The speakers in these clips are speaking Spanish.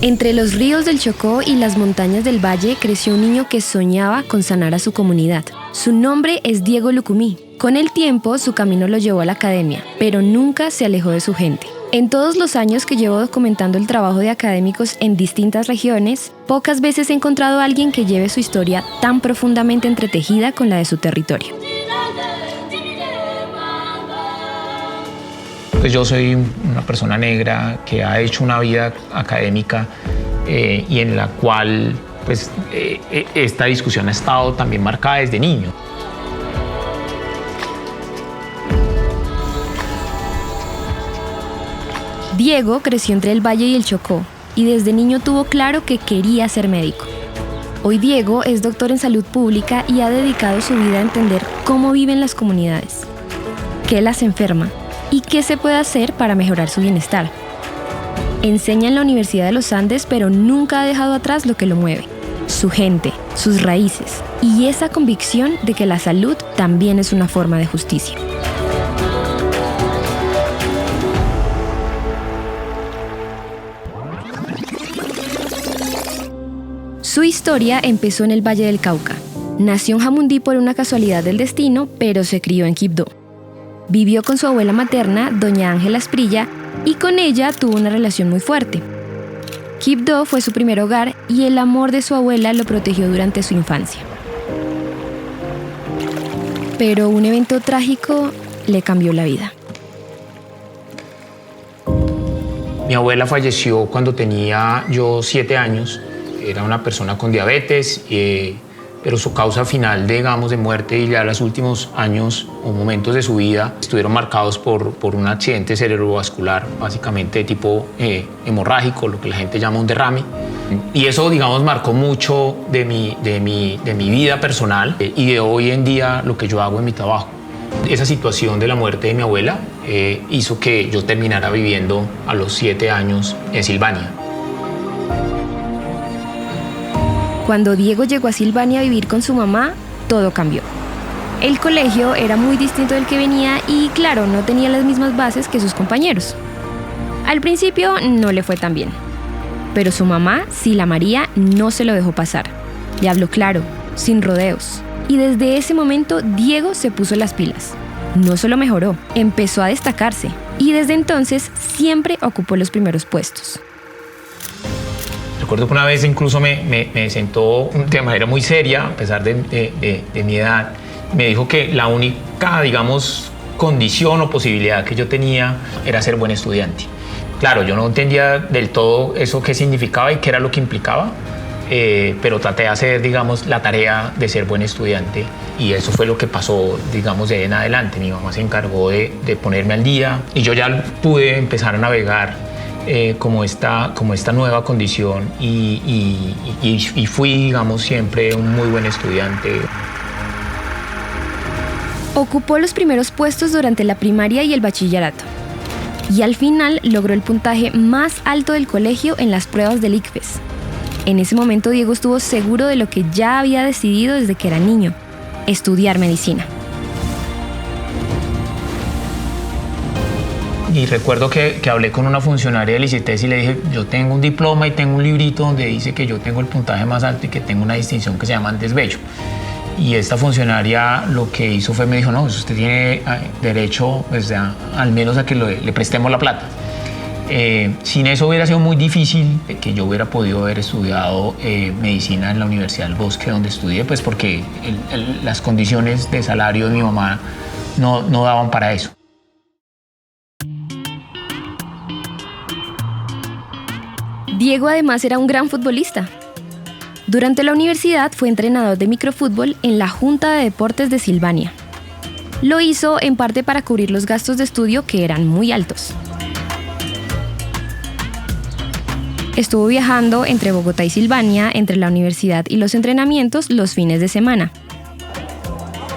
Entre los ríos del Chocó y las montañas del valle creció un niño que soñaba con sanar a su comunidad. Su nombre es Diego Lucumí. Con el tiempo, su camino lo llevó a la academia, pero nunca se alejó de su gente. En todos los años que llevo documentando el trabajo de académicos en distintas regiones, pocas veces he encontrado a alguien que lleve su historia tan profundamente entretejida con la de su territorio. Pues yo soy una persona negra que ha hecho una vida académica y en la cual pues, esta discusión ha estado también marcada desde niño. Diego creció entre el Valle y el Chocó y desde niño tuvo claro que quería ser médico. Hoy Diego es doctor en salud pública y ha dedicado su vida a entender cómo viven las comunidades, qué las enferma y qué se puede hacer para mejorar su bienestar. Enseña en la Universidad de los Andes, pero nunca ha dejado atrás lo que lo mueve: su gente, sus raíces y esa convicción de que la salud también es una forma de justicia. Su historia empezó en el Valle del Cauca. Nació en Jamundí por una casualidad del destino, pero se crió en Quibdó. Vivió con su abuela materna, doña Ángela Asprilla, y con ella tuvo una relación muy fuerte. Quibdó fue su primer hogar y el amor de su abuela lo protegió durante su infancia. Pero un evento trágico le cambió la vida. Mi abuela falleció cuando tenía yo 7 años. Era una persona con diabetes, pero su causa final, digamos, de muerte y ya los últimos años o momentos de su vida estuvieron marcados por un accidente cerebrovascular, básicamente de tipo hemorrágico, lo que la gente llama un derrame. Y eso, digamos, marcó mucho de mi vida personal y de hoy en día lo que yo hago en mi trabajo. Esa situación de la muerte de mi abuela hizo que yo terminara viviendo a los 7 años en Silvania. Cuando Diego llegó a Silvania a vivir con su mamá, todo cambió. El colegio era muy distinto del que venía y, claro, no tenía las mismas bases que sus compañeros. Al principio no le fue tan bien, pero su mamá, Sila María, no se lo dejó pasar. Le habló claro, sin rodeos. Y desde ese momento, Diego se puso las pilas. No solo mejoró, empezó a destacarse. Y desde entonces siempre ocupó los primeros puestos. Recuerdo que una vez incluso me sentó de manera muy seria, a pesar de mi edad. Me dijo que la única, digamos, condición o posibilidad que yo tenía era ser buen estudiante. Claro, yo no entendía del todo eso qué significaba y qué era lo que implicaba, pero traté de hacer, digamos, la tarea de ser buen estudiante y eso fue lo que pasó, digamos, de ahí en adelante. Mi mamá se encargó de ponerme al día y yo ya pude empezar a navegar como esta nueva condición y fui, digamos, siempre un muy buen estudiante. Ocupó los primeros puestos durante la primaria y el bachillerato. Y al final logró el puntaje más alto del colegio en las pruebas del ICFES. En ese momento Diego estuvo seguro de lo que ya había decidido desde que era niño: estudiar medicina. Y recuerdo que hablé con una funcionaria del ICETES y le dije: yo tengo un diploma y tengo un librito donde dice que yo tengo el puntaje más alto y que tengo una distinción que se llama desvello. Y esta funcionaria lo que hizo fue, me dijo: no, usted tiene derecho, pues, al menos a que le prestemos la plata. Sin eso hubiera sido muy difícil que yo hubiera podido haber estudiado medicina en la Universidad del Bosque, donde estudié, pues porque las condiciones de salario de mi mamá no daban para eso. Diego además era un gran futbolista. Durante la universidad fue entrenador de microfútbol en la Junta de Deportes de Silvania. Lo hizo en parte para cubrir los gastos de estudio, que eran muy altos. Estuvo viajando entre Bogotá y Silvania, entre la universidad y los entrenamientos, los fines de semana.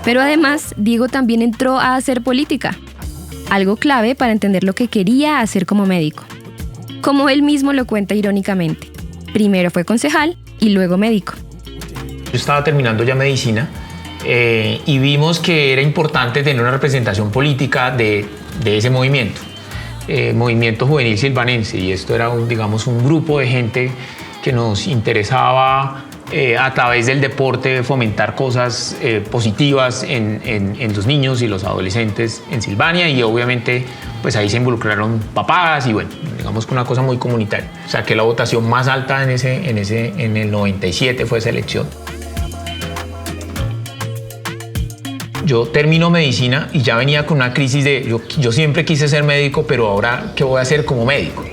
Pero además, Diego también entró a hacer política, algo clave para entender lo que quería hacer como médico. Como él mismo lo cuenta irónicamente, primero fue concejal y luego médico. Yo estaba terminando ya medicina y vimos que era importante tener una representación política de ese movimiento. Movimiento Juvenil Silvanense, y esto era digamos, un grupo de gente que nos interesaba a través del deporte fomentar cosas positivas en los niños y los adolescentes en Silvania, y obviamente pues ahí se involucraron papás y bueno, digamos que una cosa muy comunitaria. Saqué la votación más alta en el 97 fue esa elección. Yo termino medicina y ya venía con una crisis de yo siempre quise ser médico, pero ahora ¿qué voy a hacer como médico?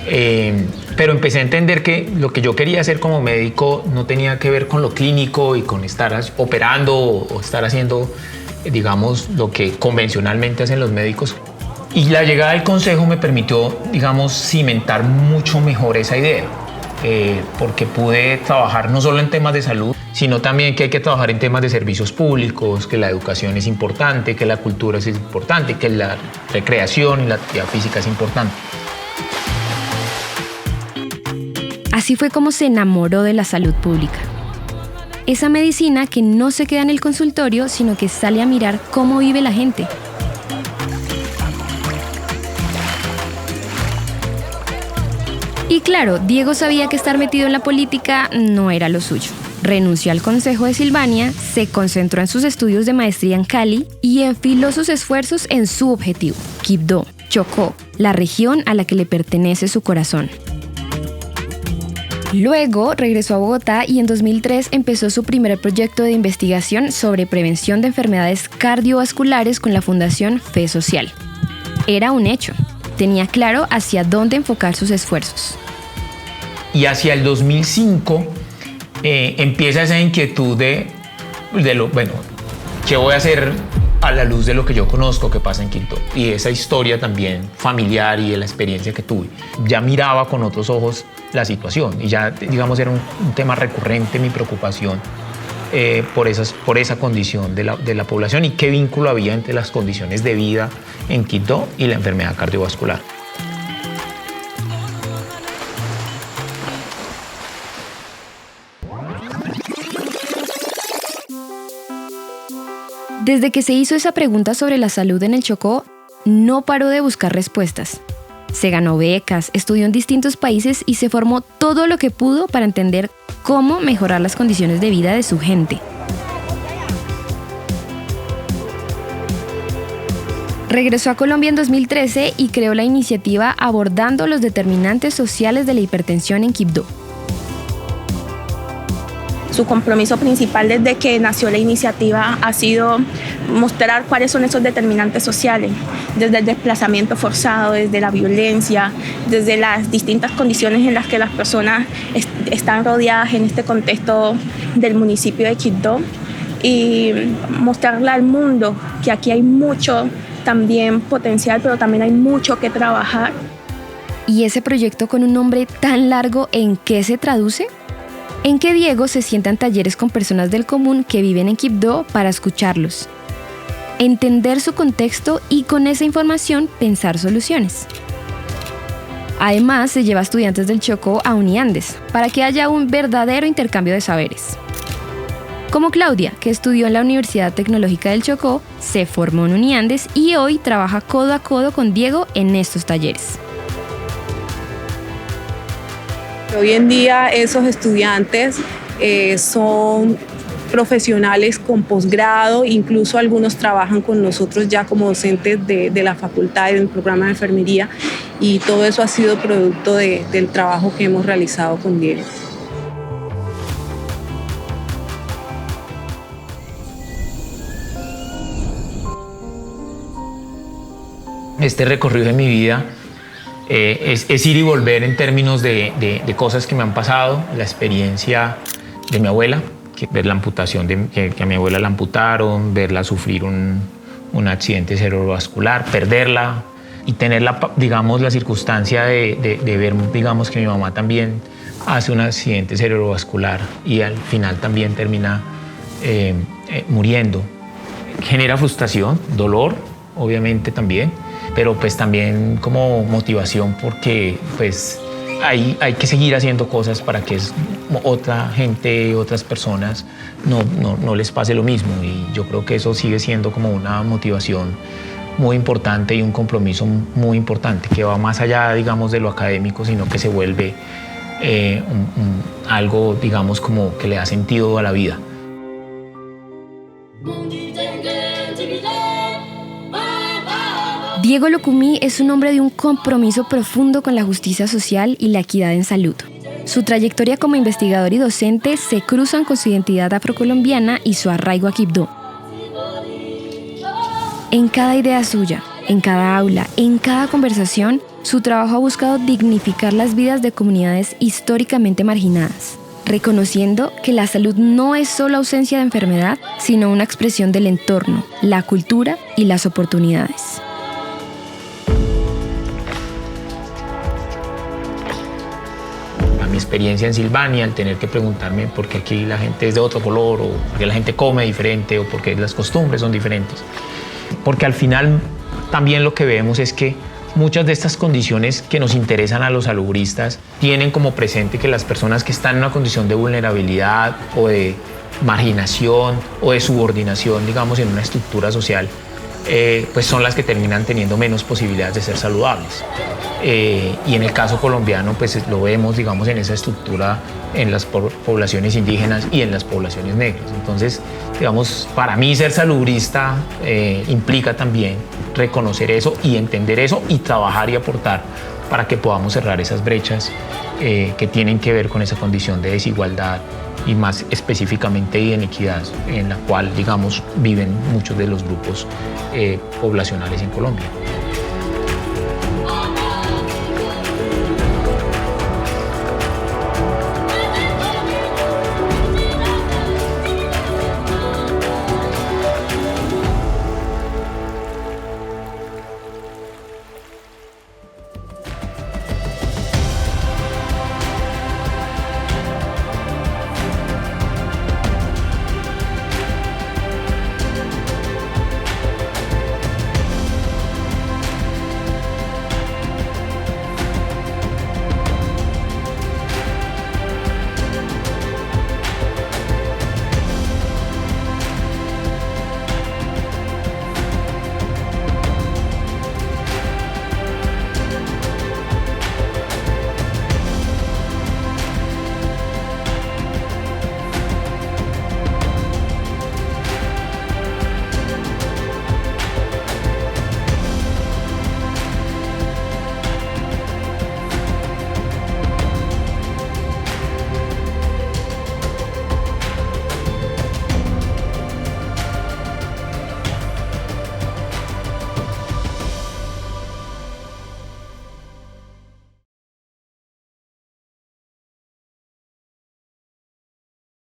Pero empecé a entender que lo que yo quería hacer como médico no tenía que ver con lo clínico y con estar operando o estar haciendo, digamos, lo que convencionalmente hacen los médicos. Y la llegada del consejo me permitió, digamos, cimentar mucho mejor esa idea, porque pude trabajar no solo en temas de salud, sino también que hay que trabajar en temas de servicios públicos, que la educación es importante, que la cultura es importante, que la recreación y la actividad física es importante. Así fue como se enamoró de la salud pública. Esa medicina que no se queda en el consultorio, sino que sale a mirar cómo vive la gente. Y claro, Diego sabía que estar metido en la política no era lo suyo. Renunció al Consejo de Silvania, se concentró en sus estudios de maestría en Cali y enfiló sus esfuerzos en su objetivo, Quibdó, Chocó, la región a la que le pertenece su corazón. Luego regresó a Bogotá y en 2003 empezó su primer proyecto de investigación sobre prevención de enfermedades cardiovasculares con la Fundación Fe Social. Era un hecho. Tenía claro hacia dónde enfocar sus esfuerzos. Y hacia el 2005 empieza esa inquietud de bueno, ¿qué voy a hacer a la luz de lo que yo conozco que pasa en Quibdó? Y esa historia también familiar y de la experiencia que tuve. Ya miraba con otros ojos la situación y ya, digamos, era un tema recurrente mi preocupación por esa condición de la población y qué vínculo había entre las condiciones de vida en Quibdó y la enfermedad cardiovascular. Desde que se hizo esa pregunta sobre la salud en el Chocó, no paró de buscar respuestas. Se ganó becas, estudió en distintos países y se formó todo lo que pudo para entender cómo mejorar las condiciones de vida de su gente. Regresó a Colombia en 2013 y creó la iniciativa abordando los determinantes sociales de la hipertensión en Quibdó. Su compromiso principal desde que nació la iniciativa ha sido mostrar cuáles son esos determinantes sociales, desde el desplazamiento forzado, desde la violencia, desde las distintas condiciones en las que las personas están rodeadas en este contexto del municipio de Quibdó, y mostrarle al mundo que aquí hay mucho también potencial, pero también hay mucho que trabajar. ¿Y ese proyecto con un nombre tan largo, en qué se traduce? En que Diego se sienta en talleres con personas del común que viven en Quibdó para escucharlos, entender su contexto y con esa información pensar soluciones. Además, se lleva a estudiantes del Chocó a Uniandes para que haya un verdadero intercambio de saberes. Como Claudia, que estudió en la Universidad Tecnológica del Chocó, se formó en Uniandes y hoy trabaja codo a codo con Diego en estos talleres. Hoy en día esos estudiantes son profesionales con posgrado, incluso algunos trabajan con nosotros ya como docentes de la facultad en el programa de enfermería, y todo eso ha sido producto del trabajo que hemos realizado con Diego. Este recorrido de mi vida es ir y volver en términos de cosas que me han pasado, la experiencia de mi abuela, ver la amputación, que a mi abuela la amputaron, verla sufrir un accidente cerebrovascular, perderla y tener digamos, la circunstancia de ver, digamos, que mi mamá también hace un accidente cerebrovascular y al final también termina muriendo. Genera frustración, dolor, obviamente también, pero pues también como motivación porque pues hay que seguir haciendo cosas para que otra gente, otras personas no les pase lo mismo, y yo creo que eso sigue siendo como una motivación muy importante y un compromiso muy importante que va más allá, digamos, de lo académico, sino que se vuelve algo, digamos, como que le da sentido a la vida. Diego Lucumí es un hombre de un compromiso profundo con la justicia social y la equidad en salud. Su trayectoria como investigador y docente se cruzan con su identidad afrocolombiana y su arraigo a Quibdó. En cada idea suya, en cada aula, en cada conversación, su trabajo ha buscado dignificar las vidas de comunidades históricamente marginadas, reconociendo que la salud no es solo ausencia de enfermedad, sino una expresión del entorno, la cultura y las oportunidades. Mi experiencia en Silvania, el tener que preguntarme por qué aquí la gente es de otro color, o por qué la gente come diferente, o por qué las costumbres son diferentes. Porque al final también lo que vemos es que muchas de estas condiciones que nos interesan a los salubristas tienen como presente que las personas que están en una condición de vulnerabilidad o de marginación o de subordinación, digamos, en una estructura social, pues son las que terminan teniendo menos posibilidades de ser saludables. Y en el caso colombiano, pues lo vemos, digamos, en esa estructura en las poblaciones indígenas y en las poblaciones negras. Entonces, digamos, para mí ser salubrista implica también reconocer eso y entender eso y trabajar y aportar para que podamos cerrar esas brechas que tienen que ver con esa condición de desigualdad y más específicamente de inequidad en la cual, digamos, viven muchos de los grupos poblacionales en Colombia.